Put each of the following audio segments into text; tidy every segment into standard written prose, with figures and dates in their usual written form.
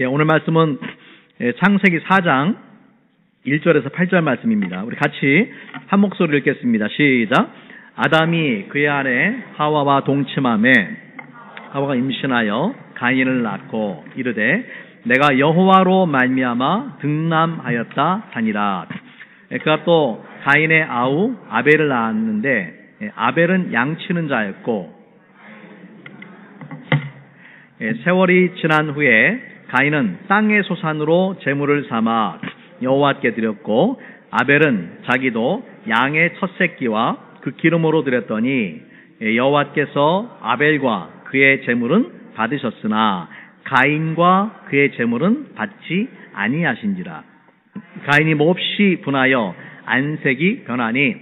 오늘 말씀은 창세기 4장 1절에서 8절 말씀입니다. 우리 같이 한 목소리로 읽겠습니다. 시작. 아담이 그의 아내 하와와 동침하매 하와가 임신하여 가인을 낳고 이르되 내가 여호와로 말미암아 등남하였다 하니라. 그가 또 가인의 아우 아벨을 낳았는데 아벨은 양치는 자였고 세월이 지난 후에 가인은 땅의 소산으로 제물을 삼아 여호와께 드렸고 아벨은 자기도 양의 첫 새끼와 그 기름으로 드렸더니 여호와께서 아벨과 그의 제물은 받으셨으나 가인과 그의 제물은 받지 아니하신지라. 가인이 몹시 분하여 안색이 변하니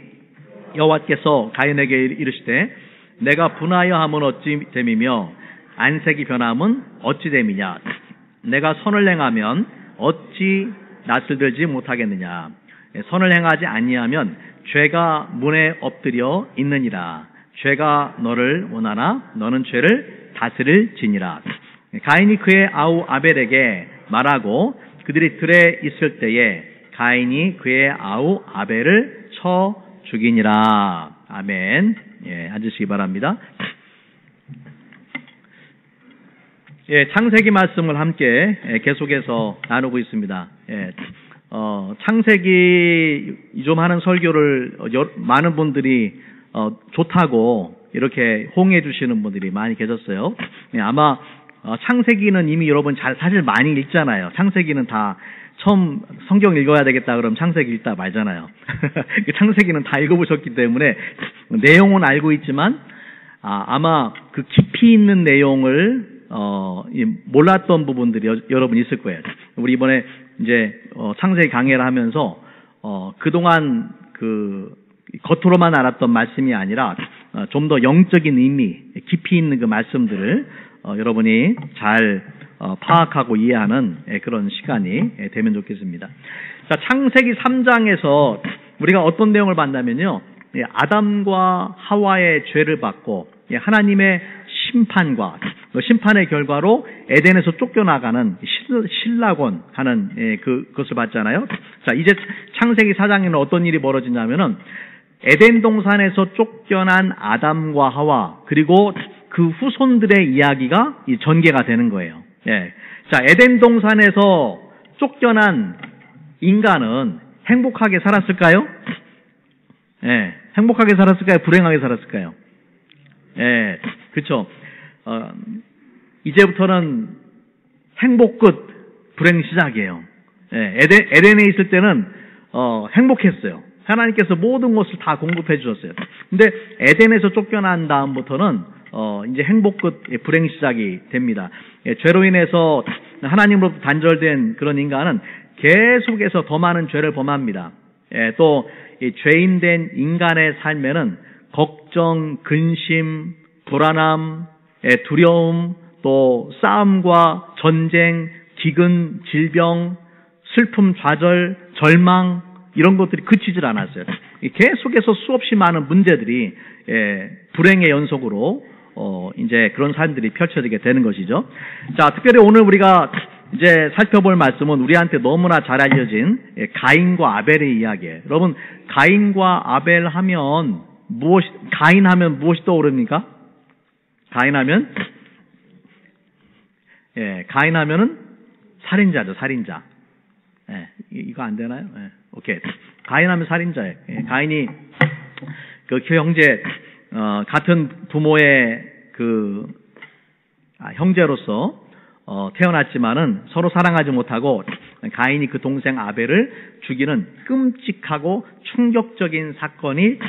여호와께서 가인에게 이르시되 내가 분하여 함은 어찌 됨이며 안색이 변함은 어찌 됨이냐. 내가 선을 행하면 어찌 낯을 들지 못하겠느냐. 선을 행하지 아니하면 죄가 문에 엎드려 있느니라. 죄가 너를 원하나 너는 죄를 다스릴지니라. 가인이 그의 아우 아벨에게 말하고 그들이 들에 있을 때에 가인이 그의 아우 아벨을 쳐 죽이니라. 아멘. 앉으시기 바랍니다. 창세기 말씀을 함께 계속해서 나누고 있습니다. 창세기 좀 하는 설교를 많은 분들이 좋다고 이렇게 호응해 주시는 분들이 많이 계셨어요. 아마 창세기는 이미 여러분 사실 많이 읽잖아요. 창세기는 다 처음 성경 읽어야 되겠다 그러면 창세기 읽다 말잖아요. 창세기는 다 읽어보셨기 때문에 내용은 알고 있지만 아마 그 깊이 있는 내용을 몰랐던 부분들이 여러분 있을 거예요. 우리 이번에 이제 창세기 강해를 하면서 그동안 겉으로만 알았던 말씀이 아니라 좀 더 영적인 의미, 깊이 있는 그 말씀들을 여러분이 잘 파악하고 이해하는 그런 시간이 되면 좋겠습니다. 자, 창세기 3장에서 우리가 어떤 내용을 봤냐면요, 아담과 하와의 죄를 받고 하나님의 심판과 심판의 결과로 에덴에서 쫓겨나가는 실라곤 하는 그것을 봤잖아요. 자, 이제 창세기 4장에는 어떤 일이 벌어지냐면은 에덴 동산에서 쫓겨난 아담과 하와 그리고 그 후손들의 이야기가 전개가 되는 거예요. 자, 에덴 동산에서 쫓겨난 인간은 행복하게 살았을까요? 행복하게 살았을까요? 불행하게 살았을까요? 그렇죠. 이제부터는 행복 끝, 불행 시작이에요. 에덴에 있을 때는 행복했어요. 하나님께서 모든 것을 다 공급해 주셨어요. 근데 에덴에서 쫓겨난 다음부터는 이제 행복 끝, 불행 시작이 됩니다. 죄로 인해서 하나님으로부터 단절된 그런 인간은 계속해서 더 많은 죄를 범합니다. 또 죄인된 인간의 삶에는 걱정, 근심, 불안함, 두려움, 또 싸움과 전쟁, 기근, 질병, 슬픔, 좌절, 절망 이런 것들이 그치질 않았어요. 계속해서 수없이 많은 문제들이 불행의 연속으로 이제 그런 삶들이 펼쳐지게 되는 것이죠. 자, 특별히 오늘 우리가 이제 살펴볼 말씀은 우리한테 너무나 잘 알려진 가인과 아벨의 이야기예요. 여러분, 가인과 아벨 하면 가인 하면 무엇이 떠오릅니까? 가인 하면은 살인자죠, 살인자. 이거 안 되나요? 오케이. 가인 하면 살인자예요. 가인이 그 형제, 같은 부모의 형제로서 태어났지만은 서로 사랑하지 못하고 가인이 그 동생 아벨을 죽이는 끔찍하고 충격적인 사건이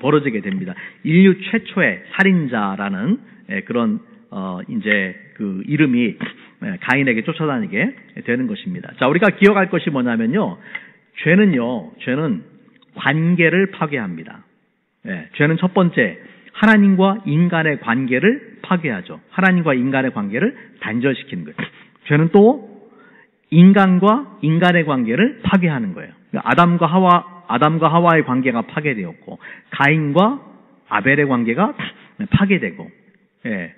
벌어지게 됩니다. 인류 최초의 살인자라는 그런 이제 그 이름이 가인에게 쫓아다니게 되는 것입니다. 자, 우리가 기억할 것이 뭐냐면요, 죄는 관계를 파괴합니다. 죄는 첫 번째 하나님과 인간의 관계를 파괴하죠. 하나님과 인간의 관계를 단절시키는 거예요. 죄는 또 인간과 인간의 관계를 파괴하는 거예요. 아담과 하와의 관계가 파괴되었고 가인과 아벨의 관계가 파괴되고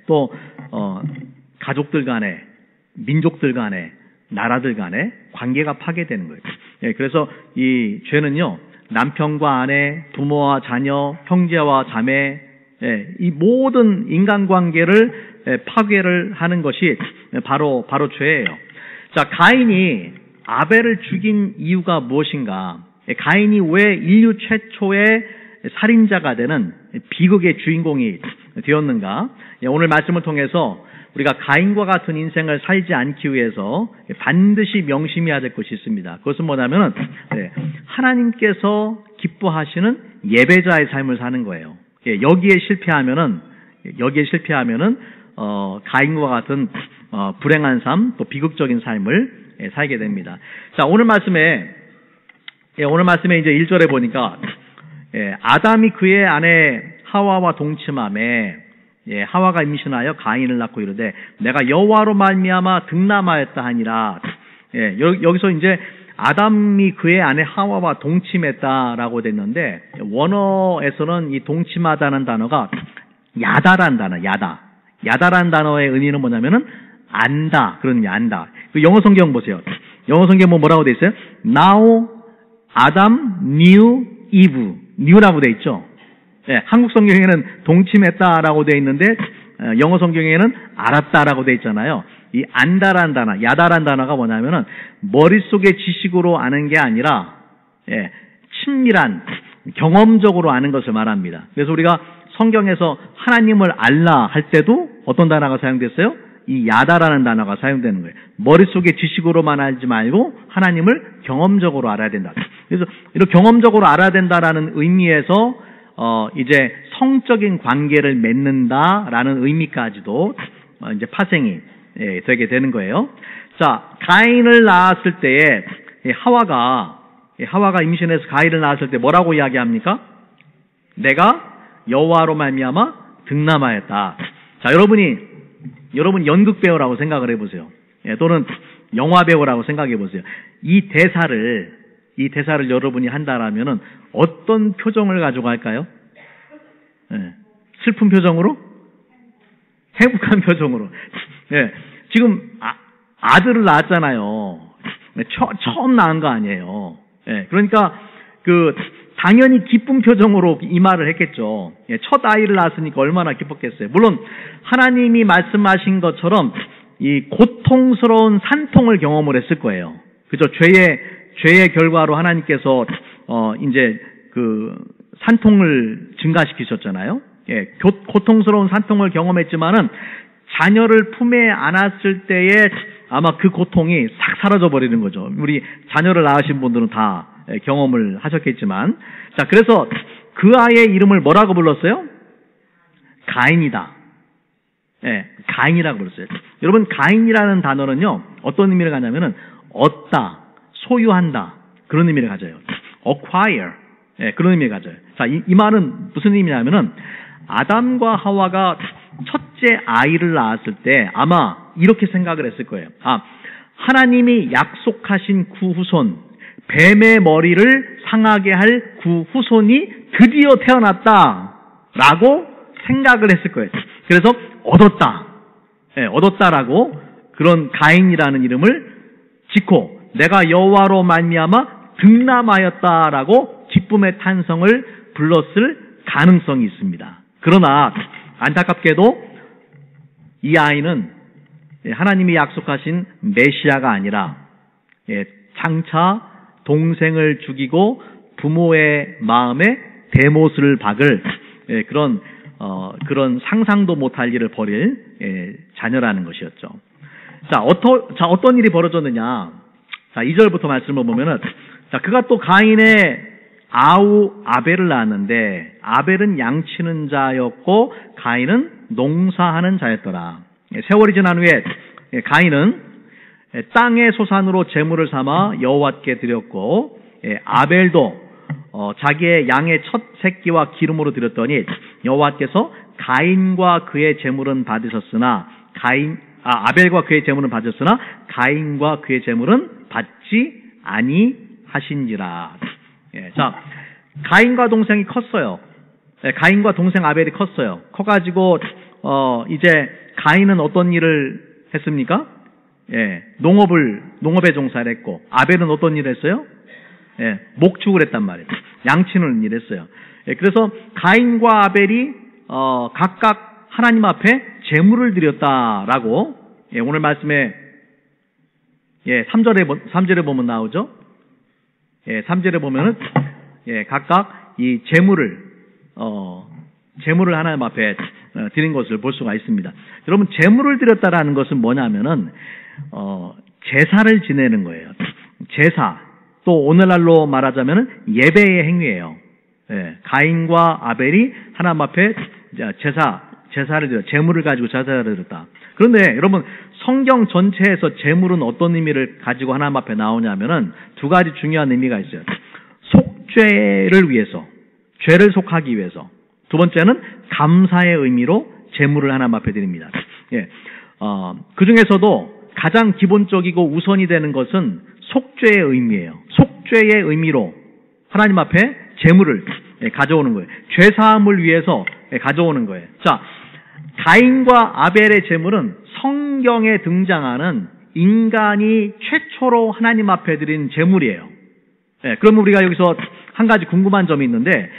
또 가족들 간에 민족들 간에 나라들 간의 관계가 파괴되는 거예요. 예, 그래서 이 죄는요, 남편과 아내, 부모와 자녀, 형제와 자매, 예, 이 모든 인간관계를 파괴를 하는 것이 바로 죄예요. 자, 가인이 아벨을 죽인 이유가 무엇인가? 가인이 왜 인류 최초의 살인자가 되는 비극의 주인공이 되었는가? 오늘 말씀을 통해서 우리가 가인과 같은 인생을 살지 않기 위해서 반드시 명심해야 될 것이 있습니다. 그것은 뭐냐면 하나님께서 기뻐하시는 예배자의 삶을 사는 거예요. 여기에 실패하면은 가인과 같은 불행한 삶, 또 비극적인 삶을 살게 됩니다. 자, 오늘 말씀에 이제 1절에 보니까 아담이 그의 아내 하와와 동침함에 하와가 임신하여 가인을 낳고 이르되 내가 여호와로 말미암아 득남하였다 하니라. 여기서 이제 아담이 그의 아내 하와와 동침했다라고 됐는데 원어에서는 이 동침하다는 단어가 야다라는 단어, 야다라는 단어의 의미는 뭐냐면은 안다, 그런 의미, 안다. 그 영어 성경 보세요. 영어 성경 뭐라고 돼 있어요? Now Adam knew Eve, new라고 돼 있죠. 한국 성경에는 동침했다라고 돼 있는데 영어 성경에는 알았다라고 돼 있잖아요. 이 안다란 단어, 야다란 단어가 뭐냐면은 머릿속의 지식으로 아는 게 아니라 친밀한 경험적으로 아는 것을 말합니다. 그래서 우리가 성경에서 하나님을 알라 할 때도 어떤 단어가 사용됐어요? 이 야다라는 단어가 사용되는 거예요. 머릿속의 지식으로만 알지 말고 하나님을 경험적으로 알아야 된다. 그래서 이런 경험적으로 알아야 된다라는 의미에서 이제 성적인 관계를 맺는다라는 의미까지도 이제 파생이 되게 되는 거예요. 자, 가인을 낳았을 때에 하와가 임신해서 가인을 낳았을 때 뭐라고 이야기합니까? 내가 여호와로 말미암아 득남하였다. 자, 여러분 연극 배우라고 생각을 해보세요. 또는 영화 배우라고 생각해 보세요. 이 대사를 여러분이 한다라면은 어떤 표정을 가지고 할까요? 슬픈 표정으로? 행복한 표정으로. 지금 아들을 낳았잖아요. 처음 낳은 거 아니에요. 그러니까 당연히 기쁜 표정으로 이 말을 했겠죠. 첫 아이를 낳았으니까 얼마나 기뻤겠어요. 물론 하나님이 말씀하신 것처럼 이 고통스러운 산통을 경험을 했을 거예요. 그죠? 죄의 결과로 하나님께서 이제 산통을 증가시키셨잖아요. 고통스러운 산통을 경험했지만은 자녀를 품에 안았을 때에 아마 그 고통이 싹 사라져 버리는 거죠. 우리 자녀를 낳으신 분들은 다 경험을 하셨겠지만, 자, 그래서 그 아이의 이름을 뭐라고 불렀어요? 가인이다. 가인이라고 불렀어요. 여러분, 가인이라는 단어는요, 어떤 의미를 가냐면은 얻다, 소유한다, 그런 의미를 가져요. acquire, 그런 의미를 가져요. 자, 이 말은 무슨 의미냐면은 아담과 하와가 첫째 아이를 낳았을 때 아마 이렇게 생각을 했을 거예요. 하나님이 약속하신 그 후손, 뱀의 머리를 상하게 할 그 후손이 드디어 태어났다라고 생각을 했을 거예요. 그래서 얻었다라고 그런 가인이라는 이름을 짓고 내가 여호와로 말미암아 득남하였다라고 기쁨의 탄성을 불렀을 가능성이 있습니다. 그러나 안타깝게도 이 아이는 하나님이 약속하신 메시아가 아니라 장차 동생을 죽이고 부모의 마음에 대못을 박을 그런 상상도 못할 일을 벌일 자녀라는 것이었죠. 자, 어떤 일이 벌어졌느냐? 자, 2절부터 말씀을 보면은, 자, 그가 또 가인의 아우 아벨을 낳았는데 아벨은 양치는 자였고 가인은 농사하는 자였더라. 세월이 지난 후에 가인은 땅의 소산으로 제물을 삼아 여호와께 드렸고 아벨도 자기의 양의 첫 새끼와 기름으로 드렸더니 여호와께서 가인과 그의 제물은 받으셨으나 아벨과 그의 제물은 받으셨으나 가인과 그의 제물은 받지 아니하신지라. 자, 가인과 동생이 컸어요. 가인과 동생 아벨이 컸어요. 커가지고 이제 가인은 어떤 일을 했습니까? 농업에 종사를 했고, 아벨은 어떤 일을 했어요? 목축을 했단 말이에요. 양치는 일을 했어요. 그래서 가인과 아벨이 각각 하나님 앞에 제물을 드렸다라고 오늘 말씀에 3절에 보면 나오죠. 3절에 보면은 각각 이 제물을 하나님 앞에 드린 것을 볼 수가 있습니다. 여러분, 제물을 드렸다라는 것은 뭐냐면은 제사를 지내는 거예요. 제사, 또 오늘날로 말하자면은 예배의 행위예요. 가인과 아벨이 하나님 앞에 제사를 드렸다. 제물을 가지고 제사를 드렸다. 그런데 여러분, 성경 전체에서 제물은 어떤 의미를 가지고 하나님 앞에 나오냐면은 두 가지 중요한 의미가 있어요. 속죄를 위해서, 죄를 속하기 위해서. 두 번째는 감사의 의미로 제물을 하나님 앞에 드립니다. 그 중에서도 가장 기본적이고 우선이 되는 것은 속죄의 의미예요. 속죄의 의미로 하나님 앞에 제물을 가져오는 거예요. 죄사함을 위해서 가져오는 거예요. 자, 가인과 아벨의 제물은 성경에 등장하는 인간이 최초로 하나님 앞에 드린 제물이에요. 그러면 우리가 여기서 한 가지 궁금한 점이 있는데,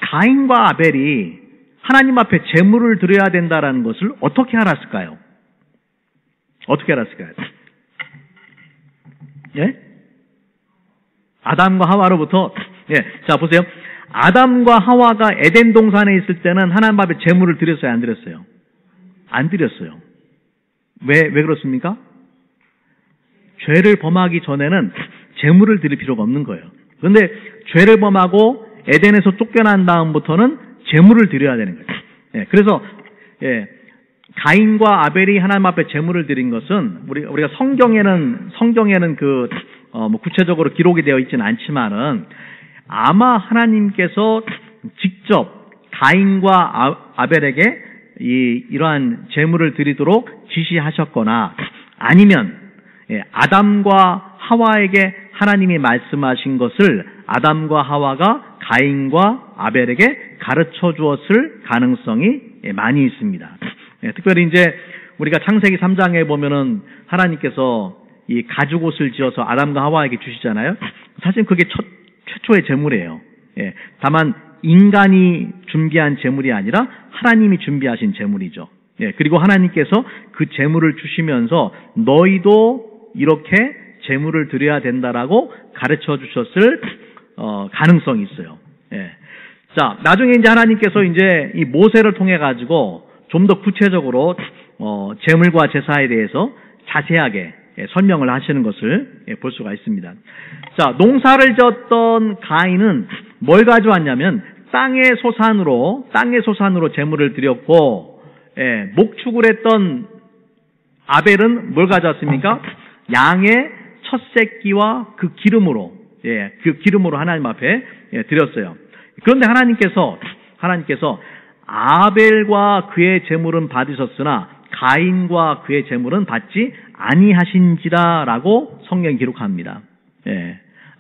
가인과 아벨이 하나님 앞에 제물을 드려야 된다라는 것을 어떻게 알았을까요? 어떻게 알았을까요? 아담과 하와로부터. 자, 보세요. 아담과 하와가 에덴 동산에 있을 때는 하나님 앞에 제물을 드렸어요, 안 드렸어요? 안 드렸어요. 왜 그렇습니까? 죄를 범하기 전에는 제물을 드릴 필요가 없는 거예요. 그런데 죄를 범하고 에덴에서 쫓겨난 다음부터는 제물을 드려야 되는 거예요. 그래서 가인과 아벨이 하나님 앞에 제물을 드린 것은 우리가 성경에는 구체적으로 기록이 되어 있지는 않지만은 아마 하나님께서 직접 가인과 아벨에게 이러한 제물을 드리도록 지시하셨거나, 아니면 아담과 하와에게 하나님이 말씀하신 것을 아담과 하와가 가인과 아벨에게 가르쳐 주었을 가능성이 많이 있습니다. 특별히 이제 우리가 창세기 3장에 보면은 하나님께서 이 가죽옷을 지어서 아담과 하와에게 주시잖아요. 사실 그게 최초의 제물이에요. 다만 인간이 준비한 제물이 아니라 하나님이 준비하신 제물이죠. 그리고 하나님께서 그 제물을 주시면서 너희도 이렇게 제물을 드려야 된다라고 가르쳐 주셨을 가능성이 있어요. 자, 나중에 이제 하나님께서 이제 이 모세를 통해 가지고 좀 더 구체적으로 제물과 제사에 대해서 자세하게 설명을 하시는 것을 볼 수가 있습니다. 자, 농사를 지었던 가인은 뭘 가져왔냐면 땅의 소산으로 제물을 드렸고, 목축을 했던 아벨은 뭘 가져왔습니까? 양의 첫 새끼와 그 기름으로 하나님 앞에 드렸어요. 그런데 하나님께서 아벨과 그의 제물은 받으셨으나 가인과 그의 제물은 받지 아니하신지라라고 성경이 기록합니다.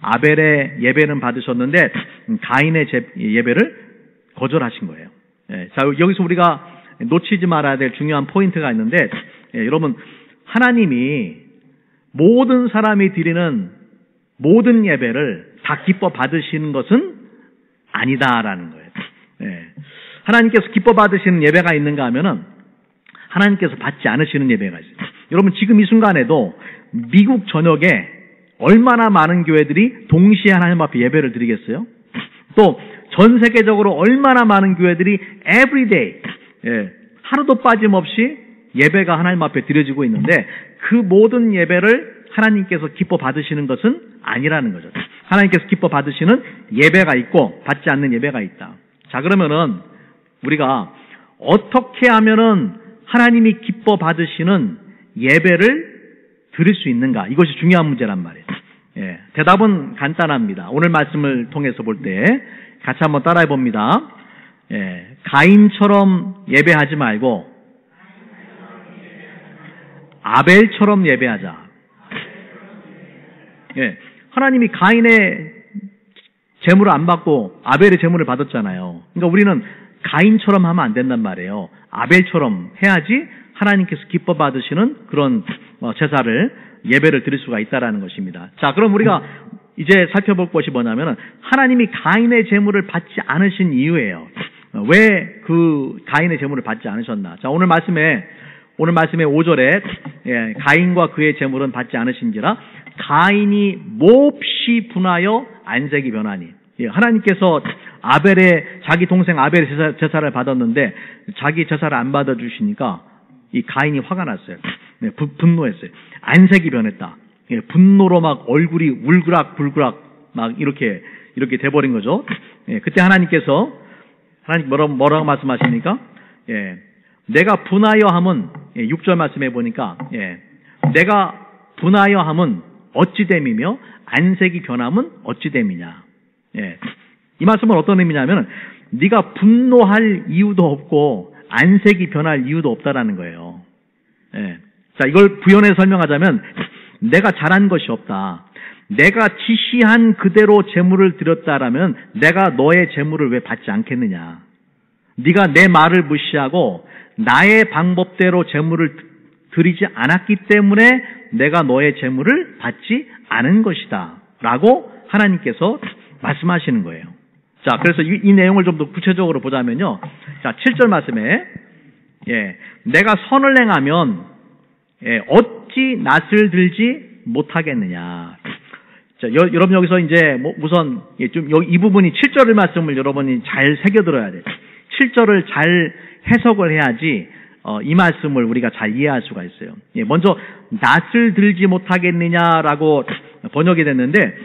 아벨의 예배는 받으셨는데 가인의 예배를 거절하신 거예요. 자, 여기서 우리가 놓치지 말아야 될 중요한 포인트가 있는데, 여러분, 하나님이 모든 사람이 드리는 모든 예배를 다 기뻐 받으시는 것은 아니다라는 거예요. 하나님께서 기뻐 받으시는 예배가 있는가 하면은 하나님께서 받지 않으시는 예배가 있어요. 여러분, 지금 이 순간에도 미국 전역에 얼마나 많은 교회들이 동시에 하나님 앞에 예배를 드리겠어요? 또 전 세계적으로 얼마나 많은 교회들이 everyday, 하루도 빠짐없이 예배가 하나님 앞에 드려지고 있는데, 그 모든 예배를 하나님께서 기뻐 받으시는 것은 아니라는 거죠. 하나님께서 기뻐 받으시는 예배가 있고 받지 않는 예배가 있다. 자, 그러면은 우리가 어떻게 하면은 하나님이 기뻐 받으시는 예배를 드릴 수 있는가? 이것이 중요한 문제란 말이에요. 대답은 간단합니다. 오늘 말씀을 통해서 볼 때 같이 한번 따라해 봅니다. 가인처럼 예배하지 말고 아벨처럼 예배하자. 하나님이 가인의 제물을 안 받고 아벨의 제물을 받았잖아요. 그러니까 우리는 가인처럼 하면 안 된단 말이에요. 아벨처럼 해야지 하나님께서 기뻐 받으시는 그런 제사를 예배를 드릴 수가 있다라는 것입니다. 자, 그럼 우리가 이제 살펴볼 것이 뭐냐면은 하나님이 가인의 제물을 받지 않으신 이유예요. 왜 그 가인의 제물을 받지 않으셨나? 자, 오늘 말씀에 5절에 가인과 그의 제물은 받지 않으신지라 가인이 몹시 분하여 안색이 변하니. 하나님께서 자기 동생 아벨의 제사를 받았는데 자기 제사를 안 받아주시니까 이 가인이 화가 났어요. 분노했어요. 안색이 변했다. 분노로 막 얼굴이 울그락불그락 막 이렇게 돼버린 거죠. 그때 하나님 뭐라고 말씀하십니까? 내가 분하여 함은 6절 말씀해 보니까 내가 분하여 함은 어찌됨이며 안색이 변함은 어찌됨이냐. 이 말씀은 어떤 의미냐면 네가 분노할 이유도 없고 안색이 변할 이유도 없다라는 거예요. 자, 이걸 부연해서 설명하자면 내가 잘한 것이 없다. 내가 지시한 그대로 제물을 드렸다라면 내가 너의 제물을 왜 받지 않겠느냐. 네가 내 말을 무시하고 나의 방법대로 제물을 드리지 않았기 때문에 내가 너의 제물을 받지 않은 것이다 라고 하나님께서 말씀하시는 거예요. 자, 그래서 이 내용을 좀 더 구체적으로 보자면요. 자, 7절 말씀에 내가 선을 행하면 어찌 낯을 들지 못하겠느냐. 자, 여러분 여기서 이제 우선 이 부분이 7절의 말씀을 여러분이 잘 새겨들어야 돼요. 7절을 잘 해석을 해야지 이 말씀을 우리가 잘 이해할 수가 있어요. 먼저 낯을 들지 못하겠느냐라고 번역이 됐는데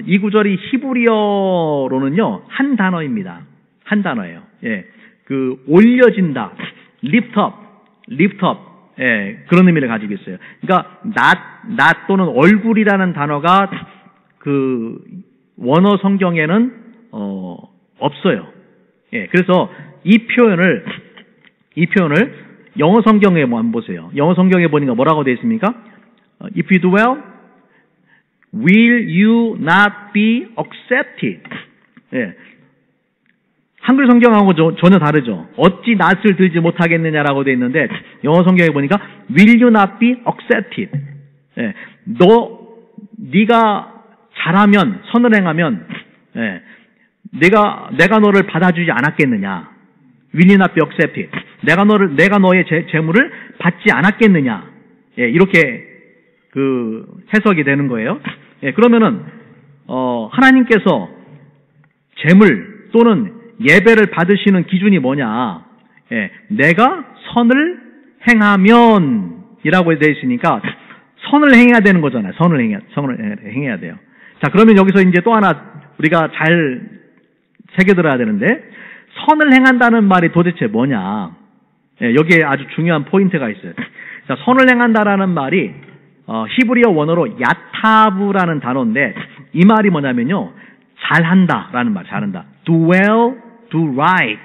이 구절이 히브리어로는요 한 단어입니다. 한 단어예요. 그 올려진다, lift up, 그런 의미를 가지고 있어요. 그러니까 낯 또는 얼굴이라는 단어가 그 원어 성경에는 없어요. 그래서 이 표현을 영어 성경에 한번 보세요. 영어 성경에 보니까 뭐라고 되어 있습니까? If you do well, will you not be accepted? 한글 성경하고 전혀 다르죠. 어찌 낯을 들지 못하겠느냐라고 되어 있는데 영어 성경에 보니까 will you not be accepted? 네가 잘하면, 선을 행하면 내가 너를 받아주지 않았겠느냐? Will you not be accepted? 내가 너의 재물을 받지 않았겠느냐? 이렇게 그 해석이 되는 거예요. 그러면은 하나님께서 재물 또는 예배를 받으시는 기준이 뭐냐? 내가 선을 행하면이라고 되어 있으니까 선을 행해야 되는 거잖아요. 선을 행해야 돼요. 자, 그러면 여기서 이제 또 하나 우리가 잘 새겨들어야 되는데 선을 행한다는 말이 도대체 뭐냐? 여기에 아주 중요한 포인트가 있어요. 자, 선을 행한다라는 말이 히브리어 원어로 야타브라는 단어인데 이 말이 뭐냐면요, 잘한다라는 말, 잘한다. Do well, do right.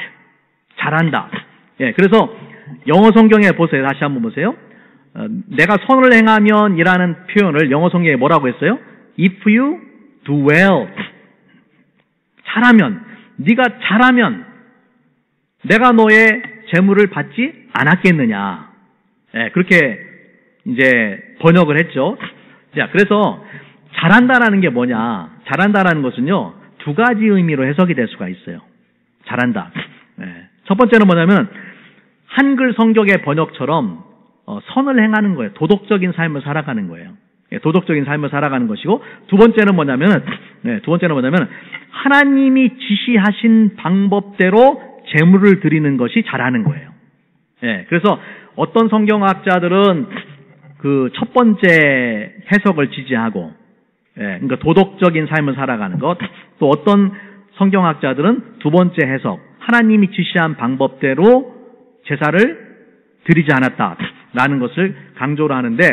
잘한다. 그래서 영어 성경에 보세요. 다시 한번 보세요. 내가 선을 행하면이라는 표현을 영어 성경에 뭐라고 했어요? If you do well. 잘하면, 네가 잘하면 내가 너의 재물을 받지 않았겠느냐. 그렇게 이제 번역을 했죠. 자, 그래서 잘한다라는 게 뭐냐? 잘한다라는 것은요, 두 가지 의미로 해석이 될 수가 있어요. 잘한다. 첫 번째는 뭐냐면 한글 성경의 번역처럼 선을 행하는 거예요. 도덕적인 삶을 살아가는 거예요. 도덕적인 삶을 살아가는 것이고, 두 번째는 뭐냐면 하나님이 지시하신 방법대로 제물을 드리는 것이 잘하는 거예요. 그래서 어떤 성경학자들은 그 첫 번째 해석을 지지하고, 그러니까 도덕적인 삶을 살아가는 것, 또 어떤 성경학자들은 두 번째 해석, 하나님이 지시한 방법대로 제사를 드리지 않았다라는 것을 강조를 하는데,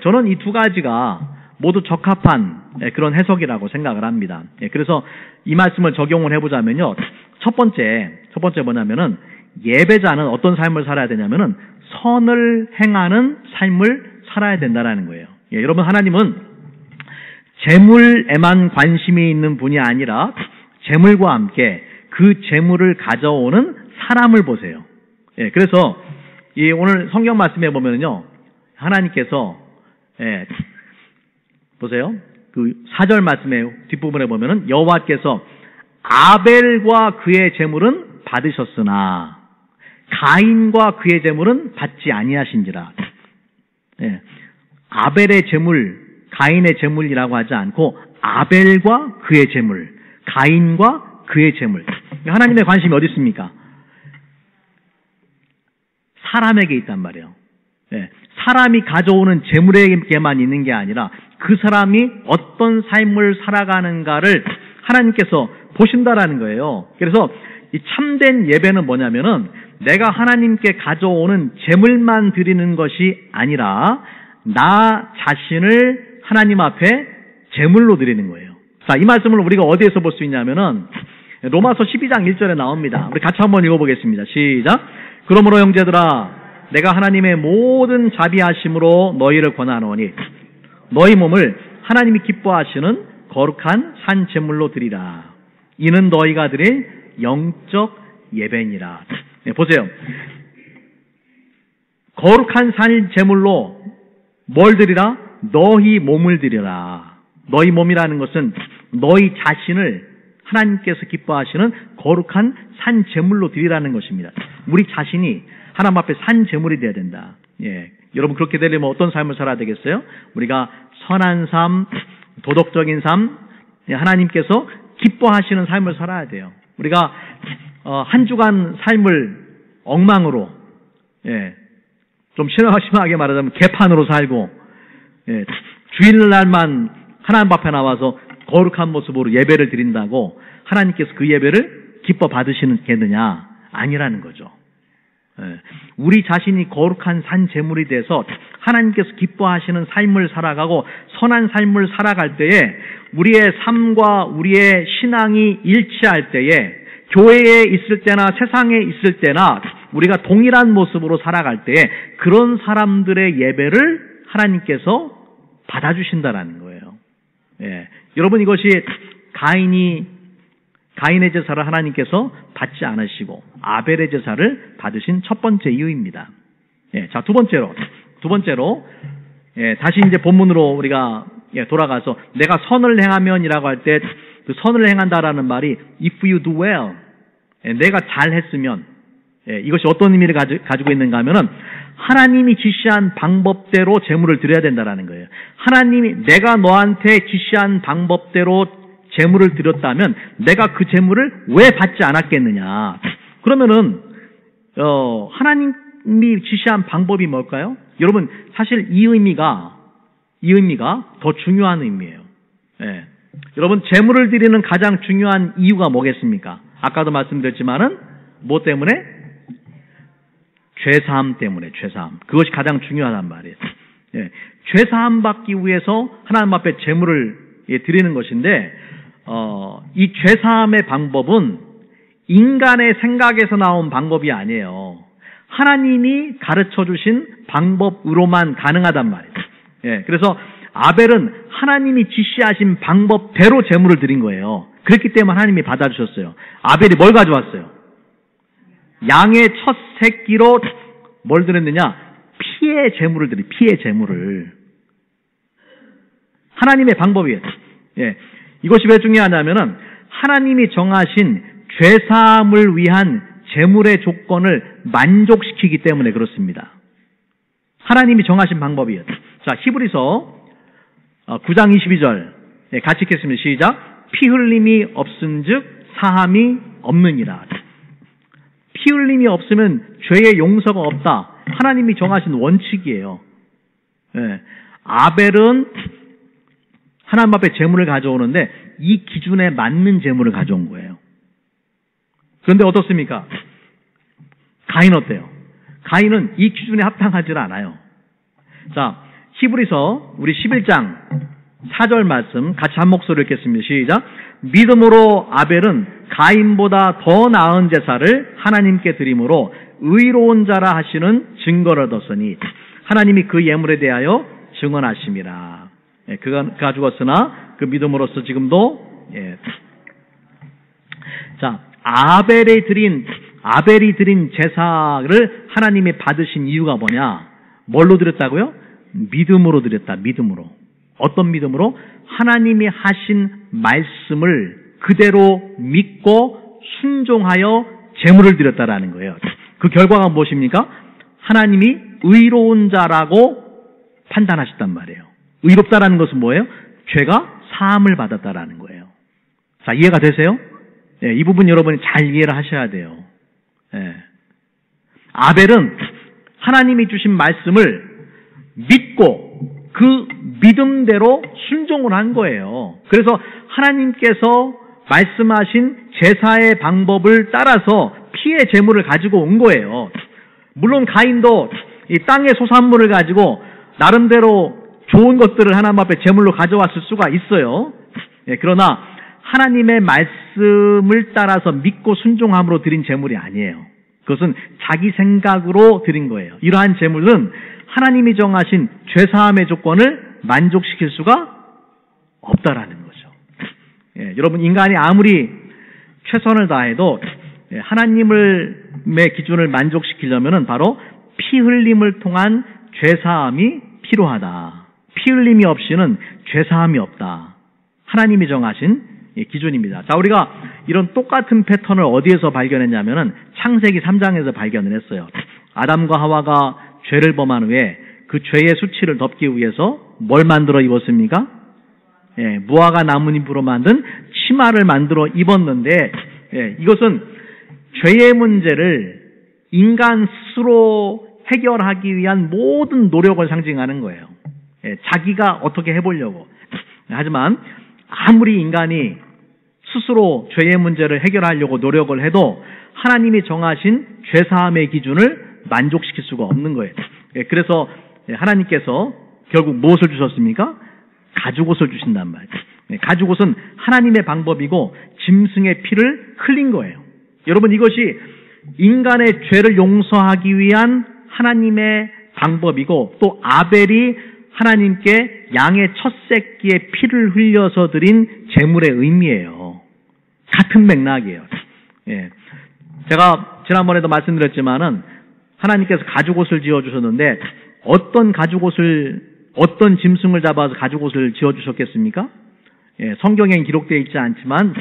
저는 이 두 가지가 모두 적합한 그런 해석이라고 생각을 합니다. 그래서 이 말씀을 적용을 해보자면요, 첫 번째 뭐냐면은 예배자는 어떤 삶을 살아야 되냐면은 선을 행하는 삶을 살아야 된다라는 거예요. 여러분, 하나님은 재물에만 관심이 있는 분이 아니라 재물과 함께 그 재물을 가져오는 사람을 보세요. 그래서 이 오늘 성경 말씀에 보면요, 하나님께서 보세요. 그 4절 말씀의 뒷부분에 보면은 여호와께서 아벨과 그의 제물은 받으셨으나 가인과 그의 제물은 받지 아니하신지라. 아벨의 제물, 가인의 제물이라고 하지 않고 아벨과 그의 제물, 가인과 그의 제물. 하나님의 관심이 어디 있습니까? 사람에게 있단 말이에요. 사람이 가져오는 제물에게만 있는 게 아니라 그 사람이 어떤 삶을 살아가는가를 하나님께서 보신다라는 거예요. 그래서 이 참된 예배는 뭐냐면은 내가 하나님께 가져오는 제물만 드리는 것이 아니라 나 자신을 하나님 앞에 제물로 드리는 거예요. 자, 이 말씀을 우리가 어디에서 볼 수 있냐면은 로마서 12장 1절에 나옵니다. 우리 같이 한번 읽어보겠습니다. 시작. 그러므로 형제들아, 내가 하나님의 모든 자비하심으로 너희를 권하노니 너희 몸을 하나님이 기뻐하시는 거룩한 산 제물로 드리라. 이는 너희가 드릴 영적 예배니라. 보세요. 거룩한 산 제물로 뭘 드리라? 너희 몸을 드리라. 너희 몸이라는 것은 너희 자신을 하나님께서 기뻐하시는 거룩한 산 제물로 드리라는 것입니다. 우리 자신이 하나님 앞에 산 제물이 돼야 된다. 여러분 그렇게 되려면 어떤 삶을 살아야 되겠어요? 우리가 선한 삶, 도덕적인 삶, 하나님께서 기뻐하시는 삶을 살아야 돼요. 우리가 한 주간 삶을 엉망으로, 좀 심하게 말하자면 개판으로 살고, 주일날만 하나님 앞에 나와서 거룩한 모습으로 예배를 드린다고 하나님께서 그 예배를 기뻐 받으시겠느냐? 아니라는 거죠. 우리 자신이 거룩한 산 제물이 돼서 하나님께서 기뻐하시는 삶을 살아가고 선한 삶을 살아갈 때에 우리의 삶과 우리의 신앙이 일치할 때에 교회에 있을 때나 세상에 있을 때나 우리가 동일한 모습으로 살아갈 때에 그런 사람들의 예배를 하나님께서 받아주신다라는 거예요. 여러분 이것이 가인의 제사를 하나님께서 받지 않으시고 아벨의 제사를 받으신 첫 번째 이유입니다. 자, 두 번째로 다시 이제 본문으로 우리가 돌아가서 내가 선을 행하면이라고 할 때 그 선을 행한다라는 말이 if you do well, 내가 잘했으면, 이것이 어떤 의미를 가지고 있는가 하면은 하나님이 지시한 방법대로 제물을 드려야 된다라는 거예요. 하나님이 내가 너한테 지시한 방법대로 제물을 드렸다면 내가 그 제물을 왜 받지 않았겠느냐? 그러면은 하나님이 지시한 방법이 뭘까요? 여러분 사실 이 의미가 더 중요한 의미예요. 여러분 제물을 드리는 가장 중요한 이유가 뭐겠습니까? 아까도 말씀드렸지만은 뭐 때문에? 죄사함 때문에, 죄사함. 그것이 가장 중요하단 말이에요. 죄사함 받기 위해서 하나님 앞에 제물을 드리는 것인데, 이 죄사함의 방법은 인간의 생각에서 나온 방법이 아니에요. 하나님이 가르쳐 주신 방법으로만 가능하단 말이에요. 그래서 아벨은 하나님이 지시하신 방법대로 제물을 드린 거예요. 그렇기 때문에 하나님이 받아주셨어요. 아벨이 뭘 가져왔어요? 양의 첫 새끼로 뭘 드렸느냐? 피의 제물을 드린, 피의 제물을. 하나님의 방법이에요. 이것이 왜 중요하냐면은 하나님이 정하신 죄사함을 위한 제물의 조건을 만족시키기 때문에 그렇습니다. 하나님이 정하신 방법이에요. 자, 히브리서 9장 22절 같이 읽겠습니다. 시작. 피 흘림이 없은즉 사함이 없느니라. 피 흘림이 없으면 죄의 용서가 없다. 하나님이 정하신 원칙이에요. 아벨은 하나님 앞에 제물을 가져오는데 이 기준에 맞는 제물을 가져온 거예요. 그런데 어떻습니까? 가인 어때요? 가인은 이 기준에 합당하지 않아요. 자, 히브리서 우리 11장 4절 말씀 같이 한 목소리로 읽겠습니다. 시작. 믿음으로 아벨은 가인보다 더 나은 제사를 하나님께 드림으로 의로운 자라 하시는 증거를 얻었으니 하나님이 그 예물에 대하여 증언하심이라. 그가 죽었으나 그 믿음으로써 지금도 자, 아벨이 드린 아벨이 드린 제사를 하나님이 받으신 이유가 뭐냐? 뭘로 드렸다고요? 믿음으로 드렸다. 믿음으로. 어떤 믿음으로? 하나님이 하신 말씀을 그대로 믿고 순종하여 제물을 드렸다라는 거예요. 그 결과가 무엇입니까? 하나님이 의로운 자라고 판단하셨단 말이에요. 의롭다라는 것은 뭐예요? 죄가 사함을 받았다라는 거예요. 자, 이해가 되세요? 예, 이 부분 여러분이 잘 이해를 하셔야 돼요. 예. 아벨은 하나님이 주신 말씀을 믿고 그 믿음대로 순종을 한 거예요. 그래서 하나님께서 말씀하신 제사의 방법을 따라서 피의 제물을 가지고 온 거예요. 물론 가인도 이 땅의 소산물을 가지고 나름대로 좋은 것들을 하나님 앞에 제물로 가져왔을 수가 있어요. 예, 그러나 하나님의 말씀을 따라서 믿고 순종함으로 드린 제물이 아니에요. 그것은 자기 생각으로 드린 거예요. 이러한 제물은 하나님이 정하신 죄사함의 조건을 만족시킬 수가 없다라는 거죠. 예, 여러분, 인간이 아무리 최선을 다해도 하나님의 기준을 만족시키려면 바로 피 흘림을 통한 죄사함이 필요하다. 피 흘림이 없이는 죄사함이 없다. 하나님이 정하신 기준입니다. 자, 우리가 이런 똑같은 패턴을 어디에서 발견했냐면은 창세기 3장에서 발견을 했어요. 아담과 하와가 죄를 범한 후에 그 죄의 수치를 덮기 위해서 뭘 만들어 입었습니까? 예, 무화과 나뭇잎으로 만든 치마를 만들어 입었는데, 예, 이것은 죄의 문제를 인간 스스로 해결하기 위한 모든 노력을 상징하는 거예요. 예, 자기가 어떻게 해보려고. 하지만 아무리 인간이 스스로 죄의 문제를 해결하려고 노력을 해도 하나님이 정하신 죄사함의 기준을 만족시킬 수가 없는 거예요. 예, 그래서 하나님께서 결국 무엇을 주셨습니까? 가죽옷을 주신단 말이에요. 예, 가죽옷은 하나님의 방법이고 짐승의 피를 흘린 거예요. 여러분, 이것이 인간의 죄를 용서하기 위한 하나님의 방법이고 또 아벨이 하나님께 양의 첫 새끼의 피를 흘려서 드린 제물의 의미예요. 같은 맥락이에요. 예. 제가 지난번에도 말씀드렸지만은 하나님께서 가죽옷을 지어주셨는데 어떤 짐승을 잡아서 가죽옷을 지어주셨겠습니까? 예, 성경엔 기록되어 있지 않지만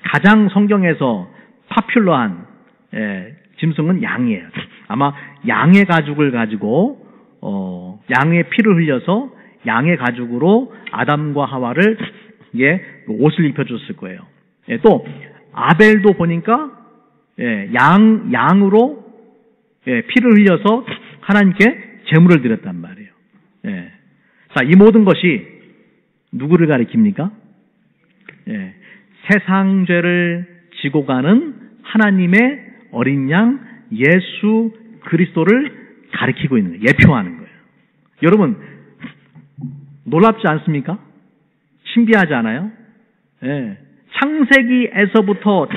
가장 성경에서 파퓰러한 짐승은 양이에요. 아마 양의 가죽을 가지고 양의 피를 흘려서 양의 가죽으로 아담과 하와를 옷을 입혀줬을 거예요. 예, 또 아벨도 보니까 양으로 피를 흘려서 하나님께 제물을 드렸단 말이에요. 예. 자, 이 모든 것이 누구를 가리킵니까? 예, 세상 죄를 지고 가는 하나님의 어린 양 예수 그리스도를 가리키고 있는 거예요. 예표하는 거예요. 여러분, 놀랍지 않습니까? 신비하지 않아요? 예. 창세기에서부터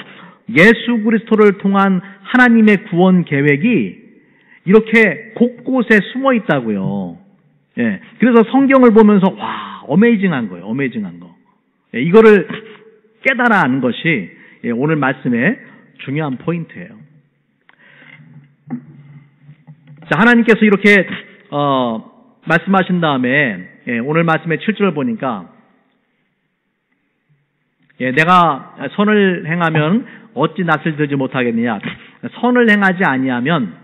예수 그리스도를 통한 하나님의 구원 계획이 이렇게 곳곳에 숨어 있다고요. 예. 그래서 성경을 보면서 와, 어메이징한 거예요. 어메이징한 거. 예. 이거를 깨달아 아는 것이 오늘 말씀의 중요한 포인트예요. 자, 하나님께서 이렇게 말씀하신 다음에 오늘 말씀의 7절을 보니까 내가 선을 행하면 어찌 낯을 들지 못하겠느냐. 선을 행하지 아니하면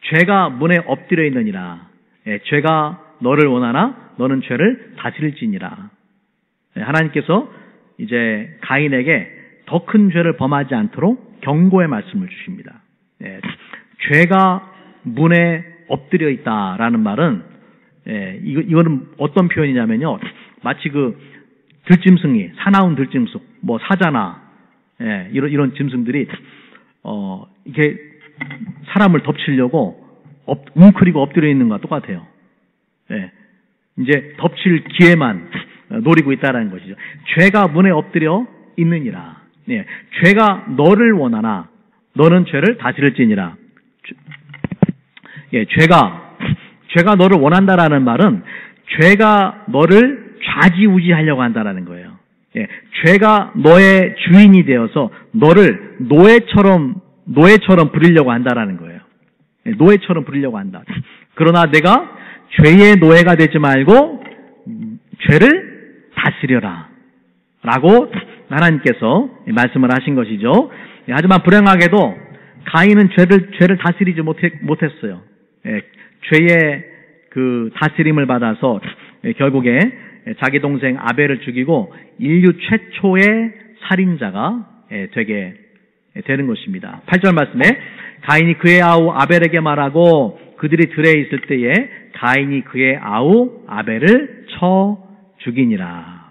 죄가 문에 엎드려 있느니라. 죄가 너를 원하나 너는 죄를 다스릴지니라. 하나님께서 이제 가인에게 더 큰 죄를 범하지 않도록 경고의 말씀을 주십니다. 죄가 문에 엎드려 있다라는 말은 이거는 어떤 표현이냐면요. 마치 그 들짐승이 사나운 들짐승, 뭐 사자나 이런 짐승들이 이게 사람을 덮치려고 웅크리고 엎드려 있는 것과 똑같아요. 이제 덮칠 기회만 노리고 있다라는 것이죠. 죄가 문에 엎드려 있느니라. 죄가 너를 원하나 너는 죄를 다스릴지니라. 죄가 너를 원한다라는 말은 죄가 너를 좌지우지하려고 한다라는 거예요. 죄가 너의 주인이 되어서 너를 노예처럼 노예처럼 부리려고 한다라는 거예요. 노예처럼 부리려고 한다. 그러나 내가 죄의 노예가 되지 말고 죄를 다스려라 라고 하나님께서 말씀을 하신 것이죠. 하지만 불행하게도 가인은 죄를 다스리지 못했어요. 죄의 그 다스림을 받아서 결국에 자기 동생 아벨을 죽이고 인류 최초의 살인자가 되게 되는 것입니다. 8절 말씀에 가인이 그의 아우 아벨에게 말하고 그들이 들에 있을 때에 가인이 그의 아우 아벨을 쳐 죽이니라.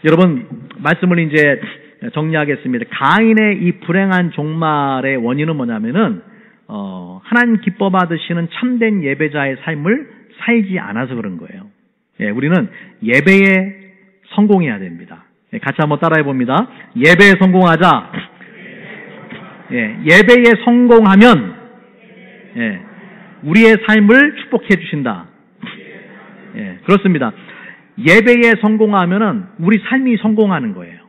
여러분, 말씀을 이제 정리하겠습니다. 가인의 이 불행한 종말의 원인은 뭐냐면은 하나님 기뻐 받으시는 참된 예배자의 삶을 살지 않아서 그런 거예요. 우리는 예배에 성공해야 됩니다. 같이 한번 따라해 봅니다. 예배에 성공하자. 예배에 성공하면 우리의 삶을 축복해 주신다. 그렇습니다. 예배에 성공하면은 우리 삶이 성공하는 거예요.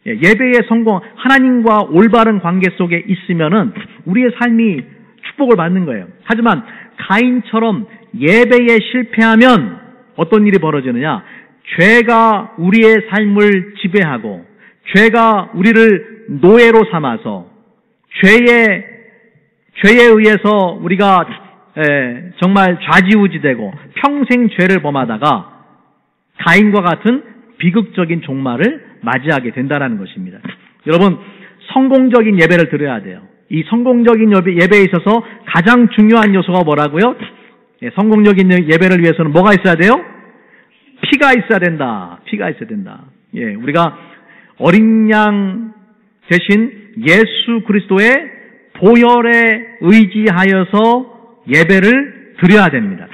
예배에 성공, 하나님과 올바른 관계 속에 있으면은 우리의 삶이 축복을 받는 거예요. 하지만 가인처럼 예배에 실패하면 어떤 일이 벌어지느냐? 죄가 우리의 삶을 지배하고 죄가 우리를 노예로 삼아서 죄에 의해서 우리가 정말 좌지우지되고 평생 죄를 범하다가 가인과 같은 비극적인 종말을 맞이하게 된다는 것입니다. 여러분, 성공적인 예배를 드려야 돼요. 이 성공적인 예배에 있어서 가장 중요한 요소가 뭐라고요? 성공적인 예배를 위해서는 뭐가 있어야 돼요? 피가 있어야 된다. 피가 있어야 된다. 우리가 어린 양 대신 예수 그리스도의 보혈에 의지하여서 예배를 드려야 됩니다.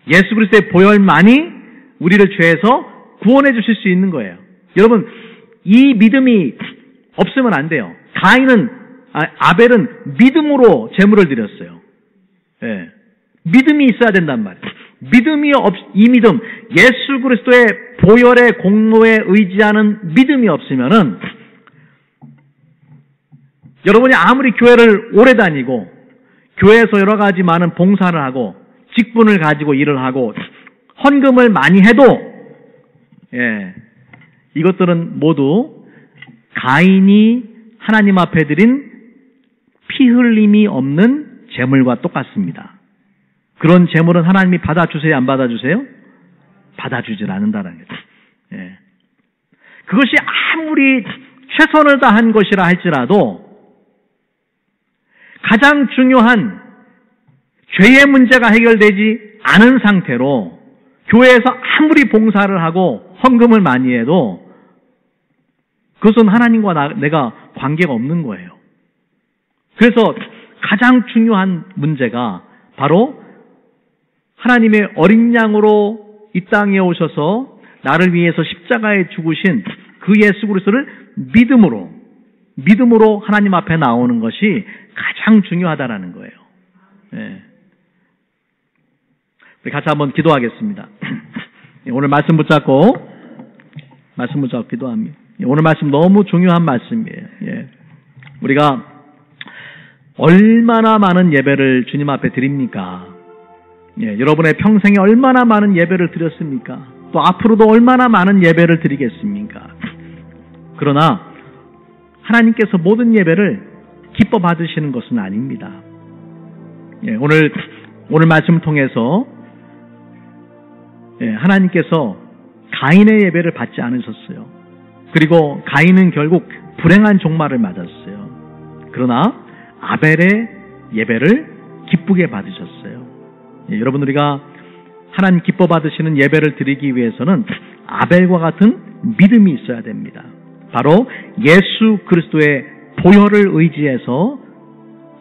예수 그리스도의 보혈만이 우리를 죄에서 구원해 주실 수 있는 거예요. 여러분, 이 믿음이 없으면 안 돼요. 아벨은 믿음으로 제물을 드렸어요. 믿음이 있어야 된단 말이에요. 이 믿음, 예수 그리스도의 보혈의 공로에 의지하는 믿음이 없으면은 여러분이 아무리 교회를 오래 다니고 교회에서 여러 가지 많은 봉사를 하고 직분을 가지고 일을 하고 헌금을 많이 해도 이것들은 모두 가인이 하나님 앞에 드린 피 흘림이 없는 제물과 똑같습니다. 그런 제물은 하나님이 받아주세요, 안 받아주세요? 받아주질 않는다는 거죠. 그것이 아무리 최선을 다한 것이라 할지라도 가장 중요한 죄의 문제가 해결되지 않은 상태로 교회에서 아무리 봉사를 하고 헌금을 많이 해도 그것은 하나님과 내가 관계가 없는 거예요. 그래서 가장 중요한 문제가 바로 하나님의 어린 양으로 이 땅에 오셔서 나를 위해서 십자가에 죽으신 그 예수 그리스도를 믿음으로 하나님 앞에 나오는 것이 가장 중요하다라는 거예요. 우리 같이 한번 기도하겠습니다. 오늘 말씀 붙잡고 기도합니다. 오늘 말씀 너무 중요한 말씀이에요. 우리가 얼마나 많은 예배를 주님 앞에 드립니까? 여러분의 평생에 얼마나 많은 예배를 드렸습니까? 또 앞으로도 얼마나 많은 예배를 드리겠습니까? 그러나 하나님께서 모든 예배를 기뻐 받으시는 것은 아닙니다. 오늘 말씀을 통해서 하나님께서 가인의 예배를 받지 않으셨어요. 그리고 가인은 결국 불행한 종말을 맞았어요. 그러나 아벨의 예배를 기쁘게 받으셨어요. 여러분, 우리가 하나님 기뻐 받으시는 예배를 드리기 위해서는 아벨과 같은 믿음이 있어야 됩니다. 바로 예수 그리스도의 보혈을 의지해서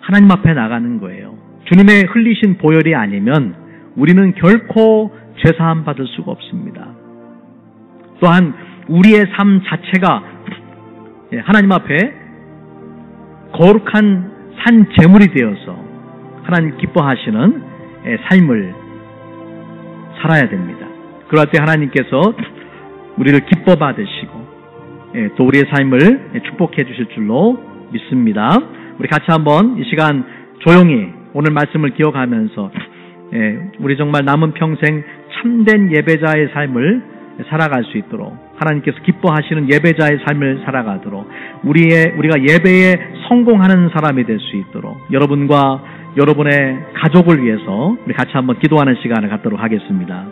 하나님 앞에 나가는 거예요. 주님의 흘리신 보혈이 아니면 우리는 결코 죄사함 받을 수가 없습니다. 또한 우리의 삶 자체가 하나님 앞에 거룩한 산 제물이 되어서 하나님 기뻐하시는 삶을 살아야 됩니다. 그럴 때 하나님께서 우리를 기뻐 받으시고 또 우리의 삶을 축복해 주실 줄로 믿습니다. 우리 같이 한번 이 시간 조용히 오늘 말씀을 기억하면서 우리 정말 남은 평생 참된 예배자의 삶을 살아갈 수 있도록, 하나님께서 기뻐하시는 예배자의 삶을 살아가도록, 우리가 예배에 성공하는 사람이 될 수 있도록 여러분과 여러분의 가족을 위해서 우리 같이 한번 기도하는 시간을 갖도록 하겠습니다.